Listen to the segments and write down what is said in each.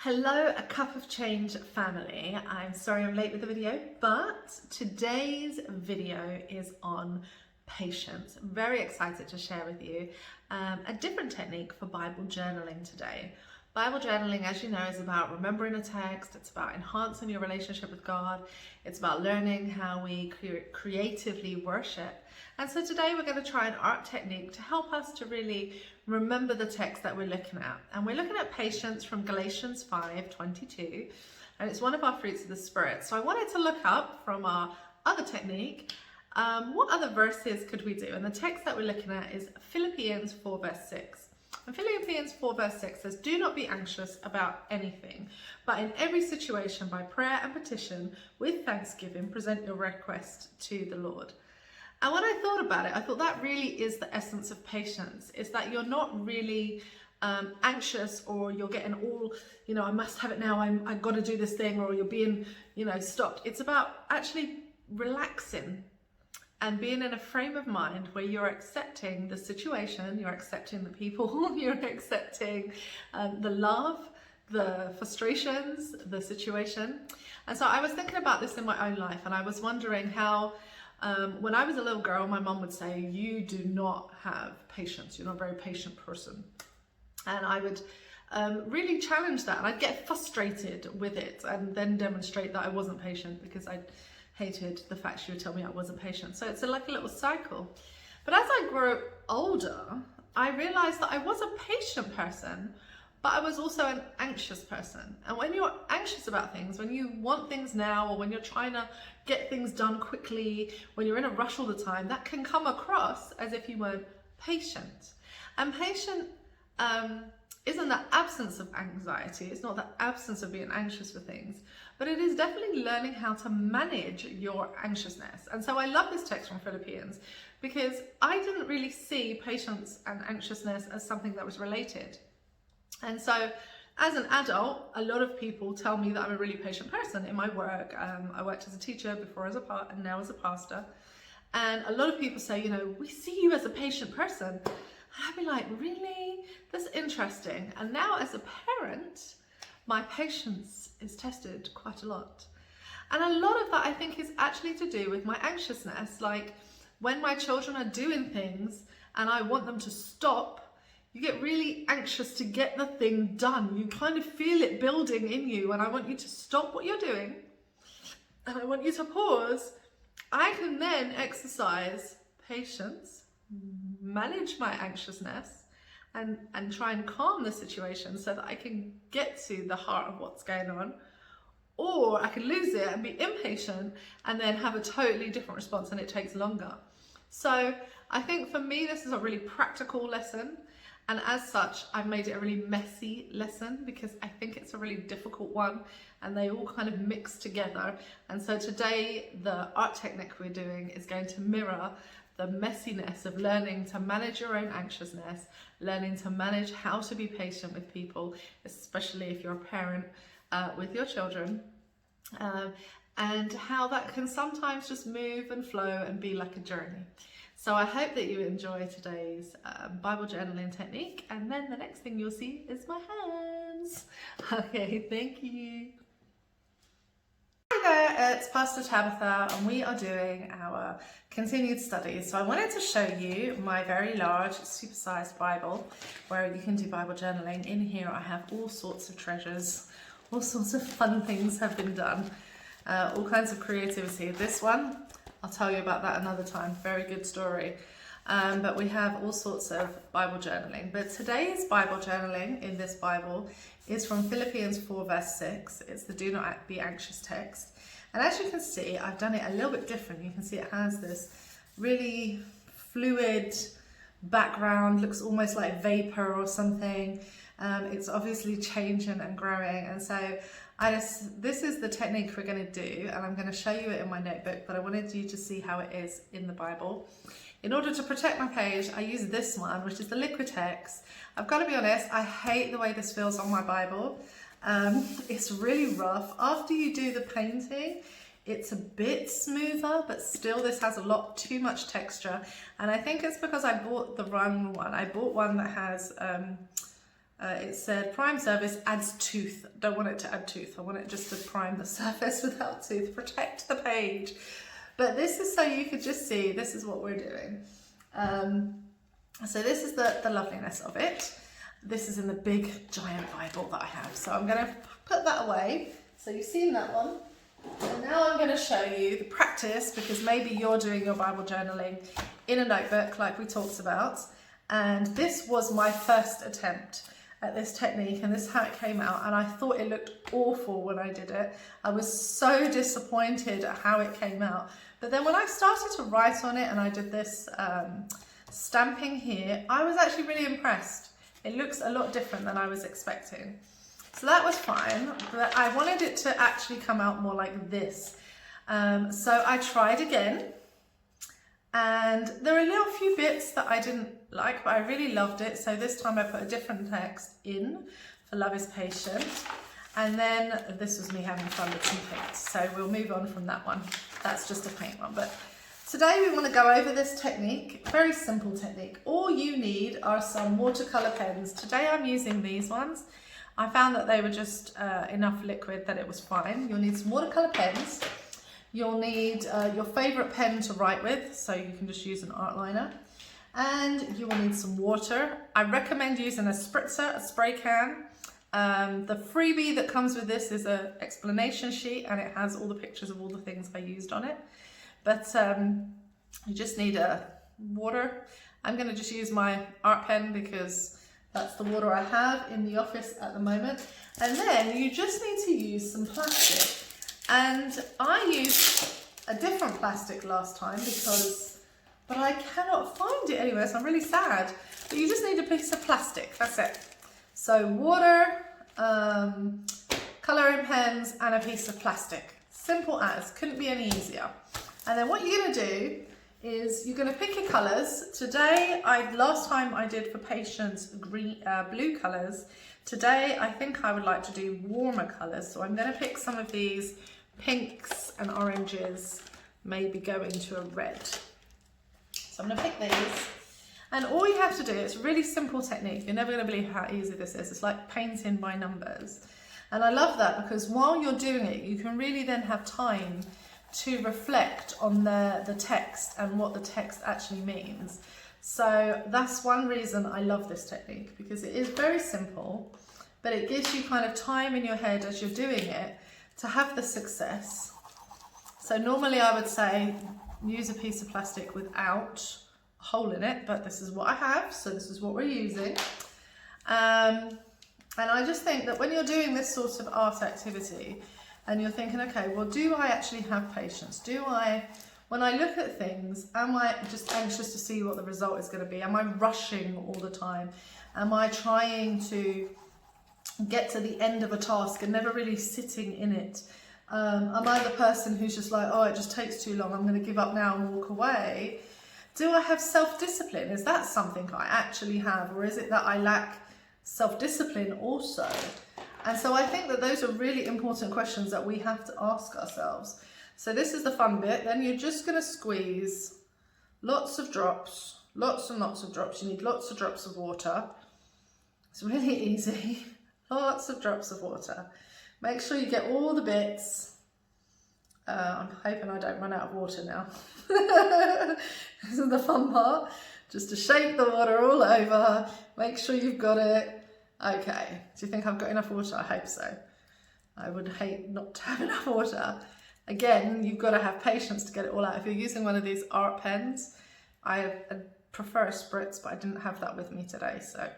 Hello, a cup of change family. I'm sorry I'm late with the video, but today's video is on patience. Very excited to share with you a different technique for Bible journaling today. Bible journaling, as you know, is about remembering a text. It's about enhancing your relationship with God. It's about learning how we creatively worship. And so today we're going to try an art technique to help us to really remember the text that we're looking at. And we're looking at patience from Galatians 5:22, and it's one of our fruits of the Spirit. So I wanted to look up from our other technique, what other verses could we do? And the text that we're looking at is Philippians 4 verse 6. And Philippians 4 verse 6 says, "Do not be anxious about anything, but in every situation by prayer and petition with thanksgiving present your request to the Lord." And when I thought about it, I thought that really is the essence of patience, is that you're not really anxious, or you're getting all, I must have it now, I've got to do this thing, or you're being, stopped. It's about actually relaxing and being in a frame of mind where you're accepting the situation, you're accepting the people, you're accepting the love, the frustrations, the situation. And so I was thinking about this in my own life, and I was wondering how when I was a little girl, my mum would say, "You do not have patience, you're not a very patient person." And I would really challenge that, and I'd get frustrated with it and then demonstrate that I wasn't patient because I hated the fact she would tell me I wasn't patient. So it's like a little cycle. But as I grew older, I realized that I was a patient person, but I was also an anxious person. And when you're anxious about things, when you want things now, or when you're trying to get things done quickly, when you're in a rush all the time, that can come across as if you weren't patient. And patient isn't the absence of anxiety, it's not the absence of being anxious for things, but it is definitely learning how to manage your anxiousness. And so I love this text from Philippians because I didn't really see patience and anxiousness as something that was related. And so as an adult, a lot of people tell me that I'm a really patient person in my work. I worked as a teacher before and now as a pastor. And a lot of people say, "We see you as a patient person." And I'd be like, "Really? That's interesting." And now as a parent, my patience is tested quite a lot. And a lot of that I think is actually to do with my anxiousness. Like when my children are doing things and I want them to stop, you get really anxious to get the thing done. You kind of feel it building in you, and I want you to stop what you're doing and I want you to pause. I can then exercise patience, manage my anxiousness, and try and calm the situation so that I can get to the heart of what's going on. Or I can lose it and be impatient and then have a totally different response, and it takes longer. So I think for me, this is a really practical lesson. And as such, I've made it a really messy lesson because I think it's a really difficult one, and they all kind of mix together. And so today, the art technique we're doing is going to mirror the messiness of learning to manage your own anxiousness, learning to manage how to be patient with people, especially if you're a parent with your children, and how that can sometimes just move and flow and be like a journey. So I hope that you enjoy today's Bible journaling technique, and then the next thing you'll see is my hands. Okay, thank you. Hi there, it's Pastor Tabitha, and we are doing our continued studies. So I wanted to show you my very large, supersized Bible where you can do Bible journaling. In here I have all sorts of treasures, all sorts of fun things have been done, all kinds of creativity. This one, I'll tell you about that another time, very good story. But we have all sorts of Bible journaling. But today's Bible journaling in this Bible is from Philippians 4 verse 6. It's the "Do not be anxious" text. And as you can see, I've done it a little bit different. You can see it has this really fluid background, looks almost like vapor or something. It's obviously changing and growing. And so this is the technique we're going to do, and I'm going to show you it in my notebook, but I wanted you to see how it is in the Bible. In order to protect my page, I use this one, which is the liquid text. I've got to be honest, I hate the way this feels on my Bible. It's really rough. After you do the painting, it's a bit smoother, but still this has a lot too much texture. And I think it's because I bought the wrong one. I bought one that has It said prime surface adds tooth. Don't want it to add tooth. I want it just to prime the surface without tooth, protect the page. But this is so you could just see, this is what we're doing. So this is the loveliness of it. This is in the big giant Bible that I have. So I'm going to put that away. So you've seen that one. And now I'm going to show you the practice, because maybe you're doing your Bible journaling in a notebook like we talked about. And this was my first attempt at this technique, and this is how it came out. And I thought it looked awful when I did it. I was so disappointed at how it came out. But then when I started to write on it and I did this stamping here, I was actually really impressed. It looks a lot different than I was expecting. So that was fine, but I wanted it to actually come out more like this. So I tried again, and there are a little few bits that I didn't like, but I really loved it. So this time I put a different text in for love is patient. And then this was me having fun with some paints. So we'll move on from that one. That's just a paint one. But today we want to go over this technique, very simple technique. All you need are some watercolor pens. Today I'm using these ones. I found that they were just enough liquid that it was fine. You'll need some watercolor pens. You'll need your favorite pen to write with, so you can just use an art liner. And you will need some water. I recommend using a spritzer, a spray can. The freebie that comes with this is an explanation sheet, and it has all the pictures of all the things I used on it. But you just need water. I'm going to just use my art pen because that's the water I have in the office at the moment. And then you just need to use some plastic. And I used a different plastic last time but I cannot find it anywhere, so I'm really sad. But you just need a piece of plastic, that's it. So water, colouring pens, and a piece of plastic. Simple as, couldn't be any easier. And then what you're going to do is you're going to pick your colours. Today, last time I did for patients blue colours. Today I think I would like to do warmer colours, so I'm going to pick some of these pinks and oranges, maybe go into a red. So I'm going to pick these, and all you have to do, it's a really simple technique, you're never going to believe how easy this is. It's like painting by numbers, and I love that because while you're doing it you can really then have time to reflect on the text and what the text actually means. So that's one reason I love this technique, because it is very simple, but it gives you kind of time in your head as you're doing it to have the success. So normally I would say use a piece of plastic without a hole in it, but this is what I have, so this is what we're using. And I just think that when you're doing this sort of art activity and you're thinking, okay, well, do I actually have patience? When I look at things, am I just anxious to see what the result is going to be? Am I rushing all the time? Am I trying to get to the end of a task and never really sitting in it? Am I the person who's just like, oh, it just takes too long, I'm going to give up now and walk away? Do I have self-discipline? Is that something I actually have? Or is it that I lack self-discipline also? And so I think that those are really important questions that we have to ask ourselves. So this is the fun bit. Then you're just going to squeeze lots of drops, lots and lots of drops. You need lots of drops of water. It's really easy. Lots of drops of water. Make sure you get all the bits. I'm hoping I don't run out of water now. This is the fun part. Just to shake the water all over. Make sure you've got it. Okay, do you think I've got enough water? I hope so. I would hate not to have enough water. Again, you've got to have patience to get it all out. If you're using one of these art pens, I prefer a spritz, but I didn't have that with me today. So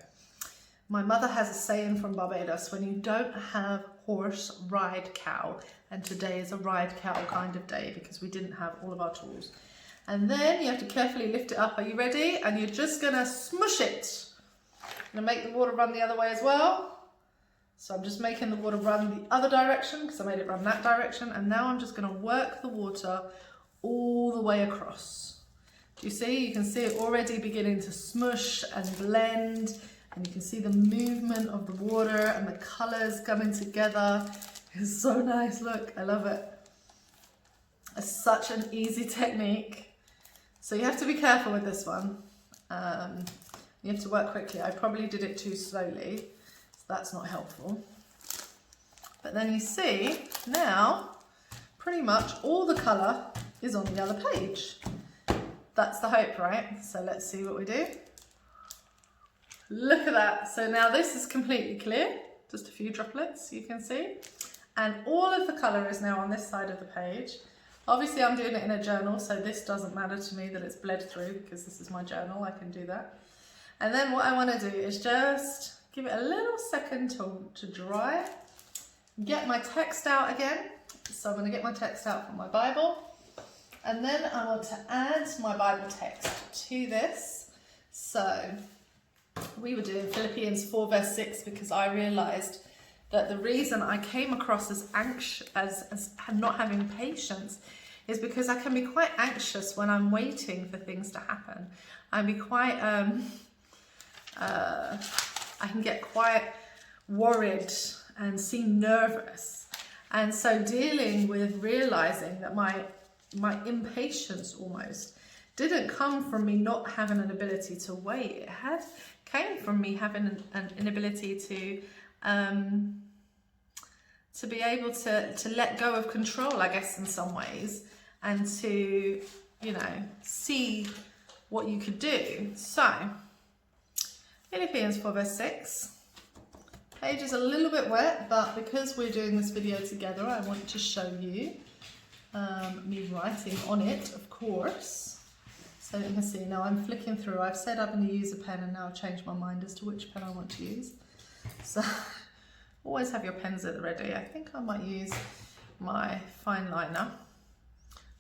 my mother has a saying from Barbados: when you don't have horse, ride cow. And today is a ride cow kind of day because we didn't have all of our tools. And then you have to carefully lift it up. Are you ready? And you're just going to smush it. I'm going to make the water run the other way as well. So I'm just making the water run the other direction because I made it run that direction. And now I'm just going to work the water all the way across. Do you see? You can see it already beginning to smush and blend. And you can see the movement of the water and the colours coming together. It's so nice. Look, I love it. It's such an easy technique. So you have to be careful with this one. You have to work quickly. I probably did it too slowly. that's not helpful. But then you see now pretty much all the colour is on the other page. That's the hope, right? So let's see what we do. Look at that. So now this is completely clear, just a few droplets you can see. And all of the colour is now on this side of the page. Obviously I'm doing it in a journal, so this doesn't matter to me that it's bled through because this is my journal, I can do that. And then what I want to do is just give it a little second to dry. Get my text out again. So I'm going to get my text out from my Bible. And then I want to add my Bible text to this. So we were doing Philippians 4 verse 6 because I realised that the reason I came across as anxious, as not having patience, is because I can be quite anxious when I'm waiting for things to happen. I can get quite worried and seem nervous. And so dealing with realizing that my impatience almost didn't come from me not having an ability to wait. It came from me having an inability to be able to let go of control, I guess, in some ways, and to, you know, see what you could do. So Philippians 4 verse 6. Page is a little bit wet, but because we're doing this video together, I want to show you me writing on it, of course. So you can see now I'm flicking through. I've said I'm going to use a pen and now I've changed my mind as to which pen I want to use. So always have your pens at the ready. I think I might use my fine liner.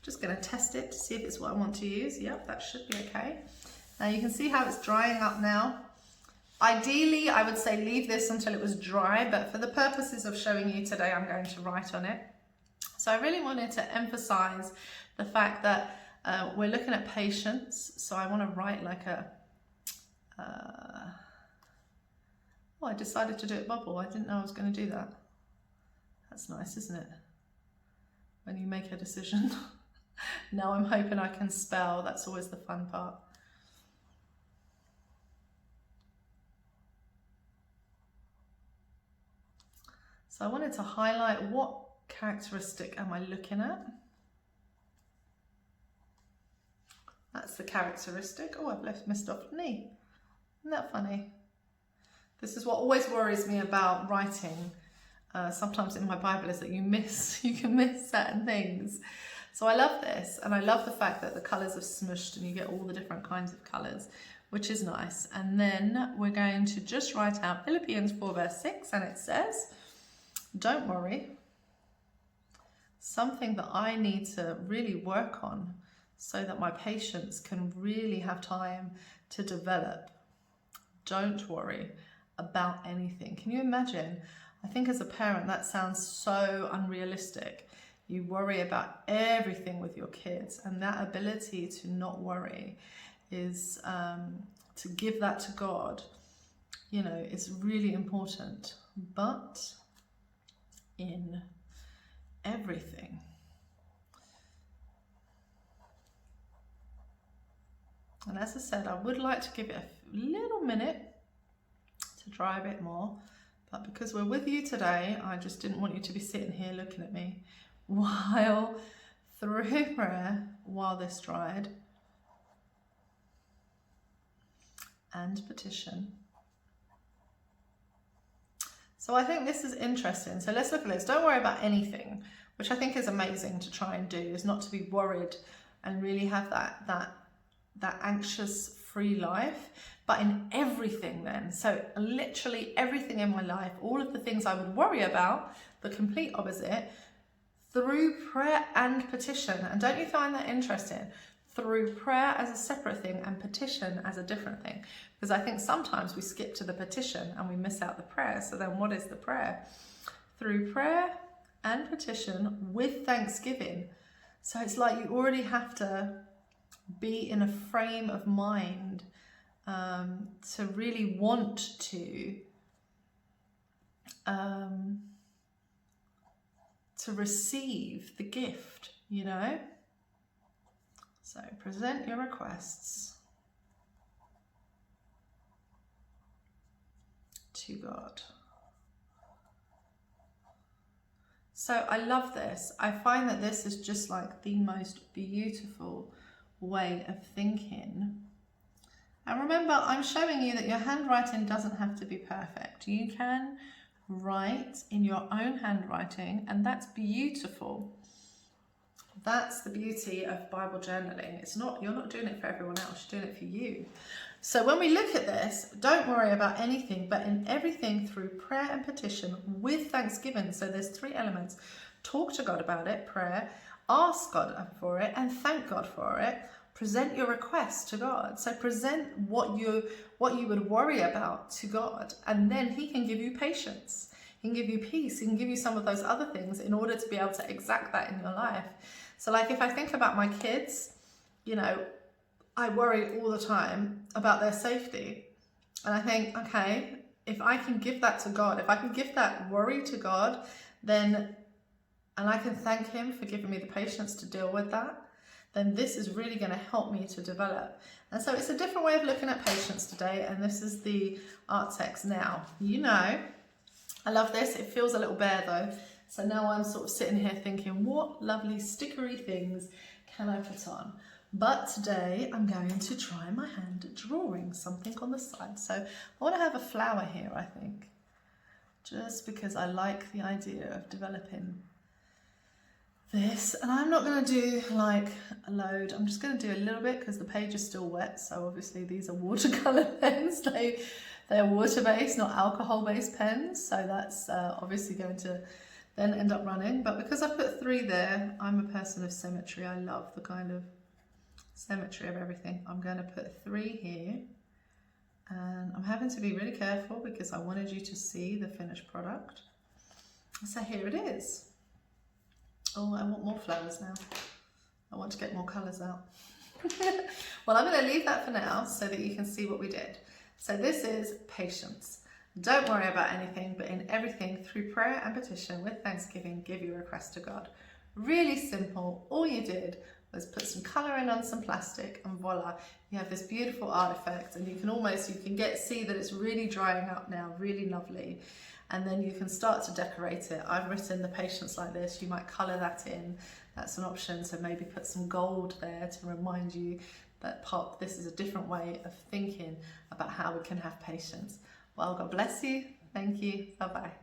Just going to test it to see if it's what I want to use. Yep, that should be okay. Now you can see how it's drying up now. Ideally, I would say leave this until it was dry, but for the purposes of showing you today, I'm going to write on it. So I really wanted to emphasize the fact that we're looking at patience. So I want to write like a, oh, I decided to do it bubble. I didn't know I was going to do that. That's nice, isn't it? When you make a decision. Now I'm hoping I can spell. That's always the fun part. So I wanted to highlight what characteristic am I looking at. That's the characteristic. Oh, I've missed off knee. Isn't that funny? This is what always worries me about writing. Sometimes in my Bible is that you can miss certain things. So I love this, and I love the fact that the colours have smushed and you get all the different kinds of colours, which is nice. And then we're going to just write out Philippians 4 verse 6, and it says, don't worry, something that I need to really work on so that my patience can really have time to develop. Don't worry about anything. Can you imagine? I think as a parent that sounds so unrealistic. You worry about everything with your kids, and that ability to not worry is to give that to God, you know, it's really important. But in everything, and as I said, I would like to give it a little minute to dry a bit more, but because we're with you today, I just didn't want you to be sitting here looking at me while through prayer while this dried, and petition. So I think this is interesting. So let's look at this. Don't worry about anything, which I think is amazing to try and do, is not to be worried and really have that anxious free life, but in everything then. So literally everything in my life, all of the things I would worry about, the complete opposite, through prayer and petition. And don't you find that interesting? Through prayer as a separate thing and petition as a different thing. Because I think sometimes we skip to the petition and we miss out the prayer. So then what is the prayer? Through prayer and petition with thanksgiving. So it's like you already have to be in a frame of mind to really want to receive the gift, you know? So present your requests to God. So I love this. I find that this is just like the most beautiful way of thinking. And remember, I'm showing you that your handwriting doesn't have to be perfect. You can write in your own handwriting, and that's beautiful. That's the beauty of Bible journaling. You're not doing it for everyone else, you're doing it for you. So when we look at this, don't worry about anything, but in everything through prayer and petition with thanksgiving. So there's 3 elements. Talk to God about it, prayer, ask God for it, and thank God for it. Present your request to God. So present what you would worry about to God, and then He can give you patience. He can give you peace. He can give you some of those other things in order to be able to exact that in your life. So like if I think about my kids, you know, I worry all the time about their safety. And I think, okay, if I can give that to God, if I can give that worry to God, then, and I can thank Him for giving me the patience to deal with that, then this is really going to help me to develop. And so it's a different way of looking at patience today. And this is the art text now. You know, I love this. It feels a little bare though. So now I'm sort of sitting here thinking, what lovely stickery things can I put on? But today I'm going to try my hand at drawing something on the side. So I want to have a flower here, I think, just because I like the idea of developing this. And I'm not going to do like a load. I'm just going to do a little bit because the page is still wet. So obviously these are watercolor pens. They're water-based, not alcohol-based pens. So that's obviously going to then end up running. But because I put 3 there, I'm a person of symmetry. I love the kind of symmetry of everything. I'm going to put 3 here, and I'm having to be really careful because I wanted you to see the finished product. So here it is. Oh, I want more flowers now. I want to get more colours out. Well, I'm going to leave that for now so that you can see what we did. So this is patience. Don't worry about anything, but in everything through prayer and petition with thanksgiving, give your request to God. Really simple. All you did was put some colour in on some plastic, and voila, you have this beautiful art effect. And you can see that it's really drying up now, really lovely. And then you can start to decorate it. I've written the patience like this. You might colour that in. That's an option. So maybe put some gold there to remind you that this is a different way of thinking about how we can have patience. Well, God bless you. Thank you. Bye-bye.